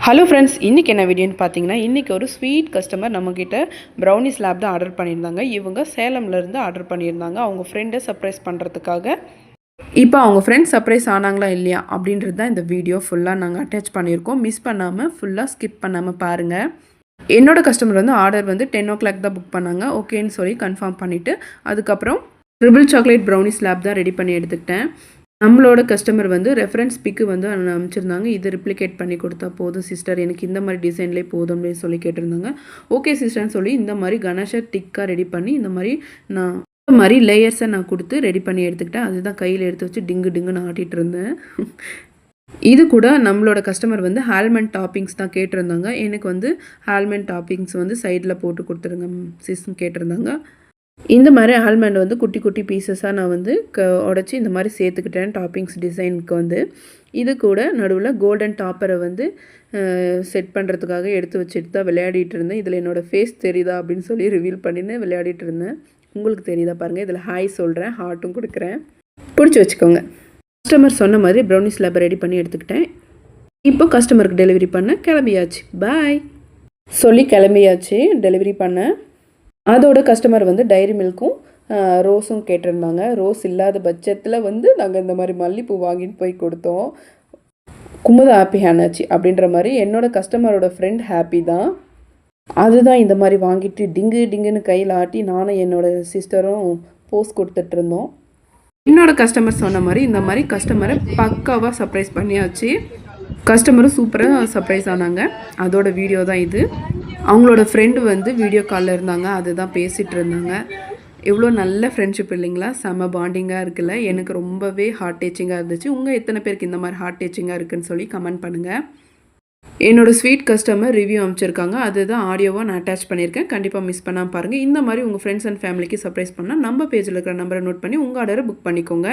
Hello friends, இன்றைக்கி என்ன வீடியோன்னு பார்த்தீங்கன்னா, இன்றைக்கி ஒரு ஸ்வீட் கஸ்டமர் நம்மக்கிட்ட ப்ரௌனி ஸ்லாப் தான் ஆர்டர் பண்ணியிருந்தாங்க. இவங்க சேலம்லேருந்து ஆர்டர் பண்ணியிருந்தாங்க அவங்க ஃப்ரெண்டை சர்ப்ரைஸ் பண்ணுறதுக்காக. இப்போ அவங்க ஃப்ரெண்ட்ஸ் சர்ப்ரைஸ் ஆனாங்களா இல்லையா அப்படின்றது தான் இந்த வீடியோ ஃபுல்லாக நாங்கள் அட்டாச் பண்ணியிருக்கோம். மிஸ் பண்ணாமல் ஃபுல்லாக ஸ்கிப் பண்ணாமல் பாருங்கள். என்னோடய கஸ்டமர் வந்து ஆர்டர் வந்து 10 o'clock தான் புக் பண்ணாங்க. ஓகேன்னு சொல்லி கன்ஃபார்ம் பண்ணிவிட்டு அதுக்கப்புறம் ட்ரிபிள் சாக்லேட் ப்ரௌனி ஸ்லாப் தான் ரெடி பண்ணி எடுத்துக்கிட்டேன். நம்மளோட கஸ்டமர் வந்து ரெஃபரன்ஸ் பிக்கு வந்து அனுப்பிச்சிருந்தாங்க. இது ரிப்ளிகேட் பண்ணி கொடுத்தா போதும் சிஸ்டர், எனக்கு இந்த மாதிரி டிசைன்லேயே போதும் அப்படின்னு சொல்லி கேட்டிருந்தாங்க. ஓகே சிஸ்டர்னு சொல்லி இந்த மாதிரி கணேஷை டிக்காக ரெடி பண்ணி இந்த மாதிரி லேயர்ஸை நான் கொடுத்து ரெடி பண்ணி எடுத்துக்கிட்டேன். அதுதான் கையில் எடுத்து வச்சு டிங்குன்னு ஆட்டிகிட்டு இருந்தேன். இது கூட நம்மளோட கஸ்டமர் வந்து ஆல்மண்ட் டாப்பிங்ஸ் தான் கேட்டிருந்தாங்க. எனக்கு வந்து ஆல்மண்ட் டாப்பிங்ஸ் வந்து சைடில் போட்டு கொடுத்துருங்க சிஸ்ன்னு கேட்டிருந்தாங்க. இந்த மாதிரி ஆல்மண்ட் வந்து குட்டி குட்டி பீசஸாக நான் வந்து உடச்சி இந்த மாதிரி சேர்த்துக்கிட்டேன் டாப்பிங்ஸ் டிசைனுக்கு வந்து. இது கூட நடுவில் கோல்டன் டாப்பரை வந்து செட் பண்ணுறதுக்காக எடுத்து வச்சுட்டு தான் விளையாடிட்டு இருந்தேன். இதில் என்னோடய ஃபேஸ் தெரியுதா அப்படின்னு சொல்லி ரிவீல் பண்ணின்னு விளையாடிட்டு இருந்தேன். உங்களுக்கு தெரியுதா பாருங்கள், இதில் ஹாய் சொல்கிறேன், ஹார்ட்டும் கொடுக்குறேன், பிடிச்சி வச்சுக்கோங்க. கஸ்டமர் சொன்ன மாதிரி ப்ரௌனி ஸ்லாப் ரெடி பண்ணி எடுத்துக்கிட்டேன். இப்போ கஸ்டமருக்கு டெலிவரி பண்ண கிளம்பியாச்சு. பாய் சொல்லி கிளம்பியாச்சு டெலிவரி பண்ண. அதோட கஸ்டமர் வந்து டைரி மில்க்கும் ரோஸும் கேட்டிருந்தாங்க. ரோஸ் இல்லாத பட்சத்தில் வந்து நாங்கள் இந்த மாதிரி மல்லிப்பூ வாங்கிட்டு போய் கொடுத்தோம். குமுத ஹாப்பி ஆனாச்சு அப்படின்ற மாதிரி என்னோடய கஸ்டமரோட ஃப்ரெண்ட் ஹாப்பி தான். அதுதான் இந்த மாதிரி வாங்கிட்டு டிங்குன்னு கையில் ஆட்டி நானும் என்னோடய சிஸ்டரும் போஸ் கொடுத்துட்ருந்தோம். என்னோடய கஸ்டமர் சொன்ன மாதிரி இந்த மாதிரி கஸ்டமரை பக்காவாக சர்ப்ரைஸ் பண்ணியாச்சு. கஸ்டமரும் சூப்பராக சர்ப்ரைஸ் ஆனாங்க. அதோட வீடியோ தான் இது. அவங்களோட ஃப்ரெண்டு வந்து வீடியோ காலில் இருந்தாங்க, அதுதான் பேசிகிட்டு இருந்தாங்க. எவ்வளோ நல்ல ஃப்ரெண்ட்ஷிப் இல்லைங்களா, செம்ம பாண்டிங்காக இருக்குல்ல. எனக்கு ரொம்பவே ஹார்ட் டச்சிங்காக இருந்துச்சு. உங்கள் எத்தனை பேருக்கு இந்த மாதிரி ஹார்ட் டச்சிங்காக இருக்குதுன்னு சொல்லி கமெண்ட் பண்ணுங்கள். என்னோடய ஸ்வீட் கஸ்டமர் ரிவ்யூ அமைச்சிருக்காங்க, அதுதான் ஆடியோவாக நான் அட்டாச் பண்ணியிருக்கேன். கண்டிப்பாக மிஸ் பண்ணாமல் பாருங்கள். இந்த மாதிரி உங்கள் ஃப்ரெண்ட்ஸ் அண்ட் ஃபேமிலிக்கு சர்ப்ரைஸ் பண்ணால் நம்ம பேஜில் இருக்கிற நம்பரை நோட் பண்ணி உங்கள் ஆர்டரை புக் பண்ணிக்கோங்க.